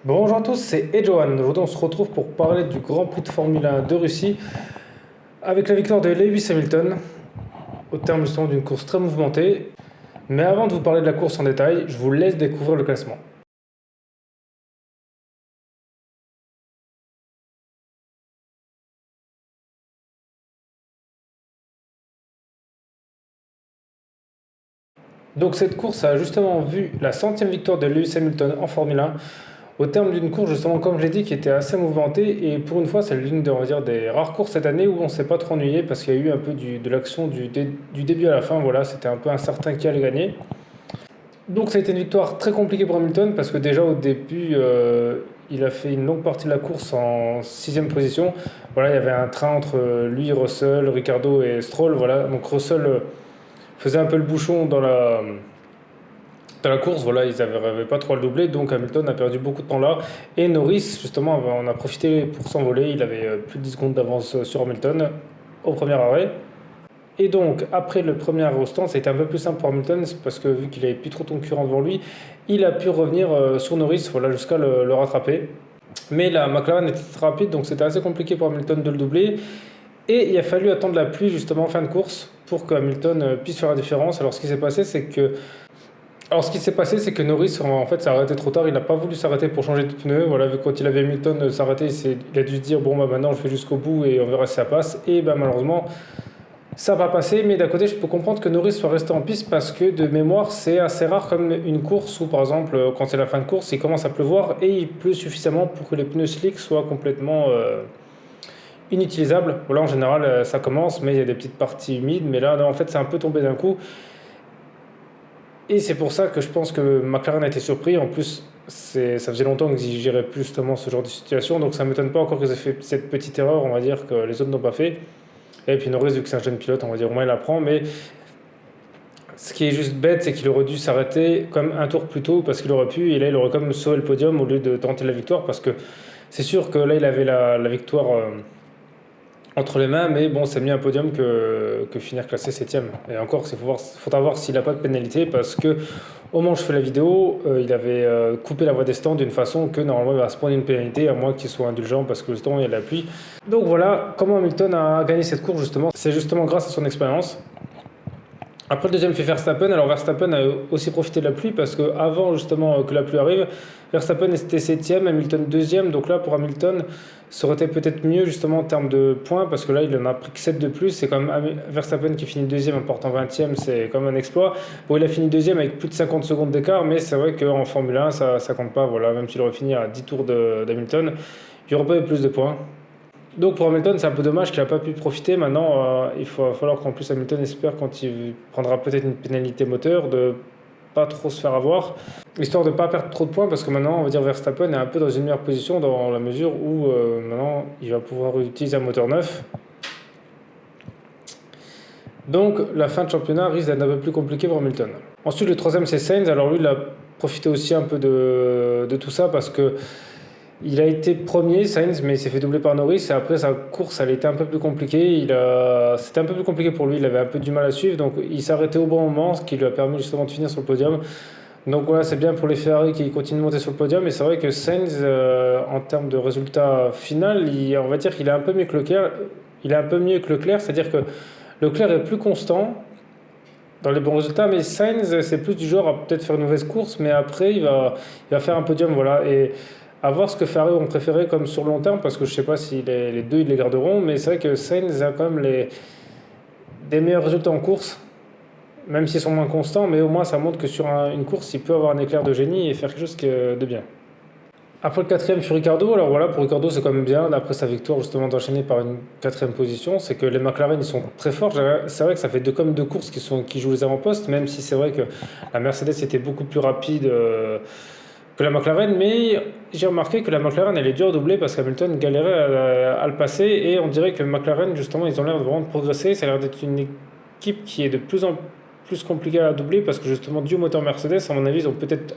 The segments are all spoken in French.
Bonjour à tous, c'est Edjohan. Aujourd'hui, on se retrouve pour parler du Grand Prix de Formule 1 de Russie avec la victoire de Lewis Hamilton au terme justement d'une course très mouvementée. Mais avant de vous parler de la course en détail, je vous laisse découvrir le classement. Donc cette course a justement vu la centième victoire de Lewis Hamilton en Formule 1 au terme d'une course justement comme je l'ai dit qui était assez mouvementée et pour une fois c'est l'une on va dire, des rares courses cette année où on ne s'est pas trop ennuyé parce qu'il y a eu un peu de l'action du début à la fin, voilà, c'était un peu incertain qui allait gagner. Donc ça a été une victoire très compliquée pour Hamilton parce que déjà au début il a fait une longue partie de la course en sixième position. Voilà, il y avait un train entre lui, Russell, Ricardo et Stroll. Voilà, donc Russell faisait un peu le bouchon dans la course. Voilà, ils n'avaient pas trop à le doubler, donc Hamilton a perdu beaucoup de temps là. Et Norris justement en a profité pour s'envoler. Il avait plus de 10 secondes d'avance sur Hamilton au premier arrêt. Et donc, après le premier arrêt au stand, ça a été un peu plus simple pour Hamilton, parce que vu qu'il n'avait plus trop de concurrents devant lui, il a pu revenir sur Norris voilà, jusqu'à le rattraper. Mais la McLaren était très rapide, donc c'était assez compliqué pour Hamilton de le doubler. Et il a fallu attendre la pluie justement en fin de course pour que Hamilton puisse faire la différence. Alors ce qui s'est passé, c'est que Norris en fait s'est arrêté trop tard. Il n'a pas voulu s'arrêter pour changer de pneu. Voilà, vu quand il avait Hamilton s'arrêter, il a dû se dire bon bah maintenant je fais jusqu'au bout et on verra si ça passe. Et bah malheureusement ça va passer, mais d'un côté, je peux comprendre que Norris soit resté en piste parce que de mémoire, c'est assez rare comme une course où, par exemple, quand c'est la fin de course, il commence à pleuvoir et il pleut suffisamment pour que les pneus slick soient complètement inutilisables. Voilà, en général, ça commence, mais il y a des petites parties humides. Mais là, non, en fait, c'est un peu tombé d'un coup. Et c'est pour ça que je pense que McLaren a été surpris. En plus, ça faisait longtemps qu'ils géraient plus justement ce genre de situation. Donc ça ne m'étonne pas encore qu'ils aient fait cette petite erreur, on va dire, que les autres n'ont pas fait. Et puis Norris, vu que c'est un jeune pilote, on va dire au moins il apprend. Mais ce qui est juste bête, c'est qu'il aurait dû s'arrêter comme un tour plus tôt parce qu'il aurait pu, et là il aurait comme sauvé le podium au lieu de tenter la victoire parce que c'est sûr que là il avait la victoire entre les mains, mais bon, c'est mieux un podium que finir classé 7ème. Et encore, faudra voir s'il n'a pas de pénalité parce que au moment où je fais la vidéo, il avait coupé la voie des stands d'une façon que normalement il va se prendre une pénalité à moins qu'il soit indulgent parce que justement il y a de la pluie. Donc voilà comment Hamilton a gagné cette course justement. C'est justement grâce à son expérience. Après le deuxième fait Verstappen, alors Verstappen a aussi profité de la pluie parce que avant justement que la pluie arrive, Verstappen était septième, Hamilton deuxième, donc là pour Hamilton ça aurait été peut-être mieux justement en termes de points parce que là il en a pris que 7 de plus, c'est quand même Verstappen qui finit deuxième en portant 20e, c'est quand même un exploit. Bon il a fini deuxième avec plus de 50 secondes d'écart, mais c'est vrai qu'en Formule 1 ça compte pas, voilà, même s'il aurait fini à 10 tours d'Hamilton, il n'y aurait pas eu plus de points. Donc pour Hamilton, c'est un peu dommage qu'il n'a pas pu profiter. Maintenant, il va falloir qu'en plus Hamilton espère quand il prendra peut-être une pénalité moteur de pas trop se faire avoir, histoire de ne pas perdre trop de points parce que maintenant, on va dire Verstappen est un peu dans une meilleure position dans la mesure où maintenant il va pouvoir utiliser un moteur neuf. Donc la fin de championnat risque d'être un peu plus compliquée pour Hamilton. Ensuite, le troisième c'est Sainz. Alors lui, il a profité aussi un peu de tout ça parce que il a été premier, Sainz, mais il s'est fait doubler par Norris. Et après, sa course, elle était un peu plus compliquée. C'était un peu plus compliqué pour lui. Il avait un peu du mal à suivre. Donc, il s'est arrêté au bon moment, ce qui lui a permis justement de finir sur le podium. Donc, voilà, c'est bien pour les Ferrari qui continuent de monter sur le podium. Et c'est vrai que Sainz, en termes de résultat final, on va dire qu'il est un peu mieux que Leclerc. Il est un peu mieux que Leclerc, c'est-à-dire que Leclerc est plus constant dans les bons résultats, mais Sainz, c'est plus du genre à peut-être faire une mauvaise course, mais après, il va faire un podium, voilà. Et à voir ce que Ferrari ont préféré comme sur le long terme, parce que je ne sais pas si les deux ils les garderont, mais c'est vrai que Sainz a quand même des meilleurs résultats en course, même s'ils sont moins constants, mais au moins ça montre que sur une course, il peut avoir un éclair de génie et faire quelque chose de bien. Après le quatrième sur Ricardo, alors voilà, pour Ricardo c'est quand même bien, après sa victoire justement d'enchaîner par une quatrième position, c'est que les McLaren ils sont très forts, c'est vrai que ça fait comme deux courses qui jouent les avant-postes, même si c'est vrai que la Mercedes était beaucoup plus rapide que la McLaren, mais j'ai remarqué que la McLaren elle est dure à doubler parce qu'Hamilton galérait à le passer et on dirait que McLaren justement ils ont l'air de vraiment progresser, ça a l'air d'être une équipe qui est de plus en plus compliquée à doubler parce que justement dû au moteur Mercedes, à mon avis ils ont peut-être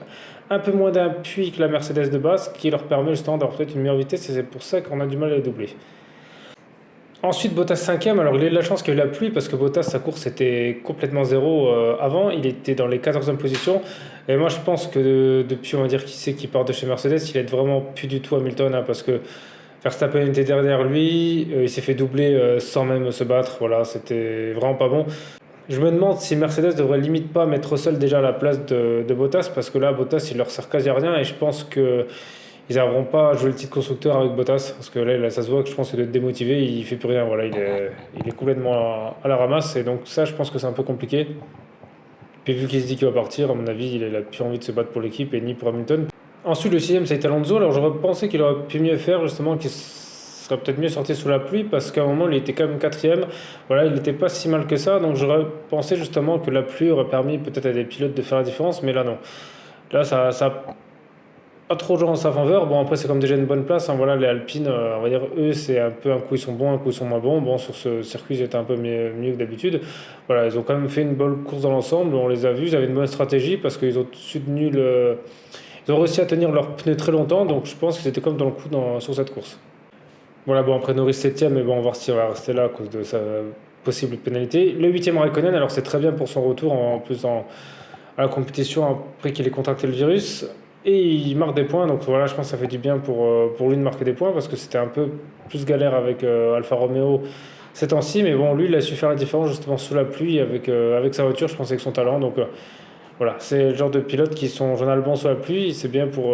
un peu moins d'appui que la Mercedes de base qui leur permet justement d'avoir peut-être une meilleure vitesse et c'est pour ça qu'on a du mal à les doubler. Ensuite, Bottas 5e. Alors, il a eu de la chance qu'il y ait eu la pluie parce que Bottas, sa course était complètement zéro avant. Il était dans les 14e positions. Et moi, je pense que depuis, on va dire, qui c'est qui part de chez Mercedes, il aide vraiment plus du tout Hamilton, hein, parce que Verstappen était derrière lui. Il s'est fait doubler sans même se battre. Voilà, c'était vraiment pas bon. Je me demande si Mercedes devrait limite pas mettre Russell déjà à la place de Bottas parce que là, Bottas, il leur sert quasi à rien et je pense que ils n'arriveront pas à jouer le titre constructeur avec Bottas parce que là, ça se voit que je pense qu'il doit être démotivé, il fait plus rien. Voilà, il est complètement à la ramasse et donc ça, je pense que c'est un peu compliqué. Puis vu qu'il se dit qu'il va partir, à mon avis, il a plus envie de se battre pour l'équipe et ni pour Hamilton. Ensuite, le sixième, ça a été Alonso. Alors j'aurais pensé qu'il aurait pu mieux faire, justement, qu'il serait peut-être mieux sorti sous la pluie parce qu'à un moment, il était quand même quatrième. Voilà, il n'était pas si mal que ça. Donc j'aurais pensé justement que la pluie aurait permis peut-être à des pilotes de faire la différence, mais là non. Là, ça a pas trop joué en sa faveur. Bon, après, c'est comme déjà une bonne place, hein. Voilà, les Alpines, on va dire, eux, c'est un peu un coup ils sont bons, un coup ils sont moins bons. Bon, sur ce circuit, ils étaient un peu mieux que d'habitude. Voilà, ils ont quand même fait une bonne course dans l'ensemble. On les a vus, ils avaient une bonne stratégie parce qu'ils ont soutenu le. Ils ont réussi à tenir leurs pneus très longtemps, donc je pense qu'ils étaient comme dans le coup sur cette course. Voilà, bon, après Norris 7ème, mais bon, on va voir s'il va rester là à cause de sa possible pénalité. Le 8ème Raikkonen, alors c'est très bien pour son retour, en plus à la compétition après qu'il ait contracté le virus. Et il marque des points, donc voilà, je pense que ça fait du bien pour lui de marquer des points parce que c'était un peu plus galère avec Alfa Romeo ces temps-ci. Mais bon, lui, il a su faire la différence justement sous la pluie avec sa voiture, je pense, avec son talent. Donc voilà, c'est le genre de pilote qui sont journal sous la pluie. C'est bien pour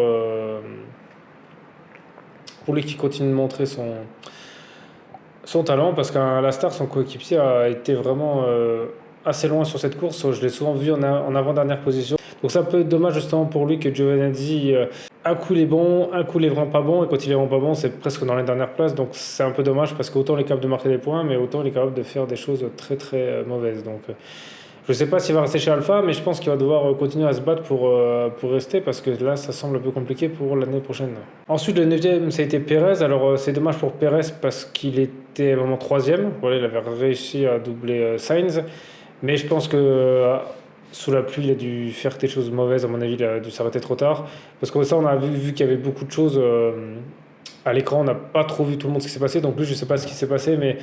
lui qui continue de montrer son talent parce qu'à la Star, son coéquipier a été vraiment assez loin sur cette course. Je l'ai souvent vu en avant-dernière position. Donc ça peut être dommage justement pour lui que Giovinazzi, un coup il est bon, un coup il est vraiment pas bon, et quand il est vraiment pas bon, c'est presque dans les dernières places. Donc c'est un peu dommage parce qu'autant il est capable de marquer des points, mais autant il est capable de faire des choses très très mauvaises. Donc je sais pas s'il va rester chez Alpha, mais je pense qu'il va devoir continuer à se battre pour rester parce que là ça semble un peu compliqué pour l'année prochaine. Ensuite le 9e ça a été Pérez. Alors c'est dommage pour Pérez parce qu'il était vraiment 3e. Voilà, il avait réussi à doubler Sainz. Mais je pense que sous la pluie, il a dû faire des choses mauvaises. À mon avis, il a dû s'arrêter trop tard. Parce que ça, on a vu qu'il y avait beaucoup de choses à l'écran. On n'a pas trop vu tout le monde ce qui s'est passé. Donc lui, je ne sais pas ce qui s'est passé. Mais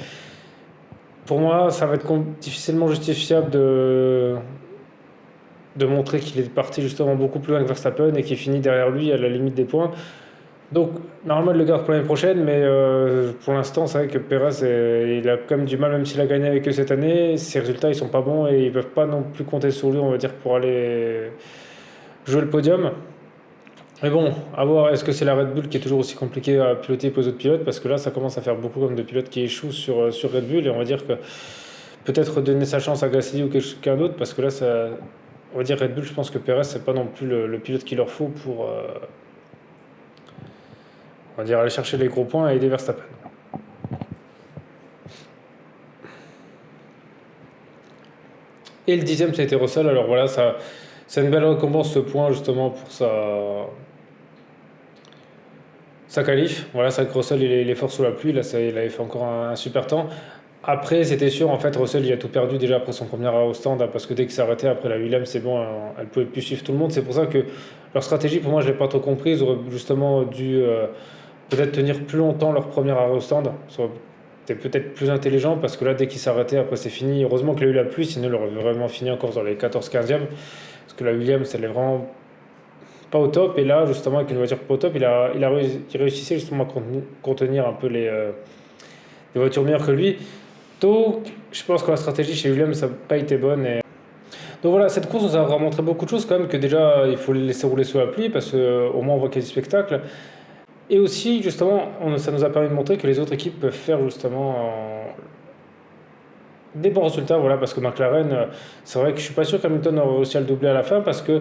pour moi, ça va être difficilement justifiable de montrer qu'il est parti justement beaucoup plus loin que Verstappen et qu'il finit derrière lui à la limite des points. Donc, normalement, il le garde pour l'année prochaine, mais pour l'instant, c'est vrai que Perez, il a quand même du mal, même s'il a gagné avec eux cette année. Ses résultats, ils sont pas bons et ils peuvent pas non plus compter sur lui, on va dire, pour aller jouer le podium. Mais bon, à voir, est-ce que c'est la Red Bull qui est toujours aussi compliquée à piloter pour les autres pilotes? Parce que là, ça commence à faire beaucoup comme de pilotes qui échouent sur Red Bull et on va dire que peut-être donner sa chance à Gasly ou quelqu'un d'autre, parce que là, on va dire Red Bull, je pense que Perez, c'est pas non plus le pilote qu'il leur faut pour. On va dire aller chercher les gros points et aider Verstappen. Et le 10e, ça a été Russell. Alors voilà, c'est une belle récompense ce point justement pour sa qualif. Voilà, c'est vrai que Russell il est fort sous la pluie. Là, il avait fait encore un super temps. Après, c'était sûr, en fait, Russell il a tout perdu déjà après son premier arrêt au stand, hein, parce que dès qu'il s'est arrêté, après la Williams, c'est bon, elle pouvait plus suivre tout le monde. C'est pour ça que leur stratégie, pour moi, je l'ai pas trop compris. Ils auraient justement dû peut-être tenir plus longtemps leur premier arrêt au stand. C'était peut-être plus intelligent parce que là, dès qu'il s'arrêtait, après c'est fini. Heureusement qu'il a eu la pluie, sinon il aurait vraiment fini encore dans les 14-15e. Parce que la Williams, elle est vraiment pas au top. Et là, justement, avec une voiture pas au top, il réussissait justement à contenir un peu les voitures meilleures que lui. Donc, je pense que la stratégie chez Williams, ça n'a pas été bonne. Donc voilà, cette course nous a montré beaucoup de choses quand même, que déjà, il faut les laisser rouler sous la pluie parce qu'au moins on voit qu'il y a du spectacle. Et aussi, justement, ça nous a permis de montrer que les autres équipes peuvent faire justement des bons résultats. Voilà, parce que McLaren, c'est vrai que je suis pas sûr qu'Hamilton aurait réussi à le doubler à la fin parce que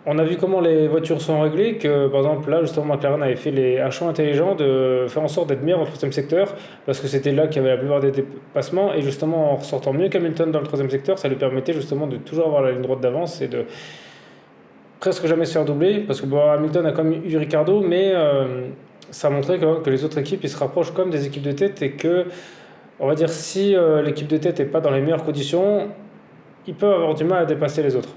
on a vu comment les voitures sont réglées, que par exemple là, justement, McLaren avait fait un choix intelligent de faire en sorte d'être meilleur dans le troisième secteur parce que c'était là qu'il y avait la plupart des dépassements et justement en ressortant mieux qu'Hamilton dans le troisième secteur, ça lui permettait justement de toujours avoir la ligne droite d'avance et de presque jamais se faire doubler parce que bon, Hamilton a quand même eu Ricardo, mais ça a montré quand même que les autres équipes ils se rapprochent comme des équipes de tête et que, on va dire, si l'équipe de tête n'est pas dans les meilleures conditions, ils peuvent avoir du mal à dépasser les autres.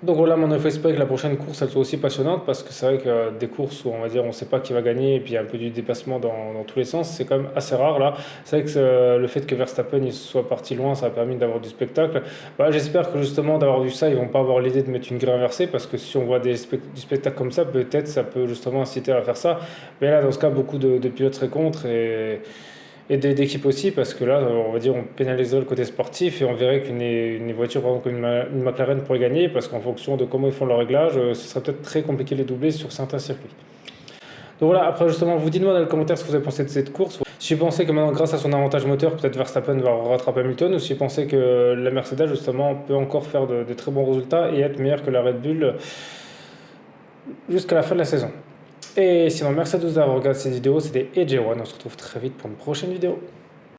Donc voilà, mon effet espère que la prochaine course elle soit aussi passionnante parce que c'est vrai que des courses où on va dire on ne sait pas qui va gagner et puis il y a un peu du dépassement dans tous les sens, c'est quand même assez rare là. C'est vrai que le fait que Verstappen il soit parti loin, ça a permis d'avoir du spectacle. Bah, j'espère que justement d'avoir vu ça, ils vont pas avoir l'idée de mettre une grille inversée parce que si on voit du spectacle comme ça, peut-être ça peut justement inciter à faire ça. Mais là, dans ce cas, beaucoup de pilotes seraient contre et d'équipe aussi, parce que là, on va dire, on pénaliserait le côté sportif et on verrait qu'une voiture, par exemple, comme une McLaren pourrait gagner, parce qu'en fonction de comment ils font leur réglage, ce serait peut-être très compliqué de les doubler sur certains circuits. Donc voilà, après justement, vous dites-moi dans les commentaires ce que vous avez pensé de cette course. Si vous pensez que maintenant, grâce à son avantage moteur, peut-être Verstappen va rattraper Hamilton, ou si vous pensez que la Mercedes, justement, peut encore faire de très bons résultats et être meilleure que la Red Bull jusqu'à la fin de la saison. Et sinon, merci à tous d'avoir regardé cette vidéo, c'était AJ1, on se retrouve très vite pour une prochaine vidéo.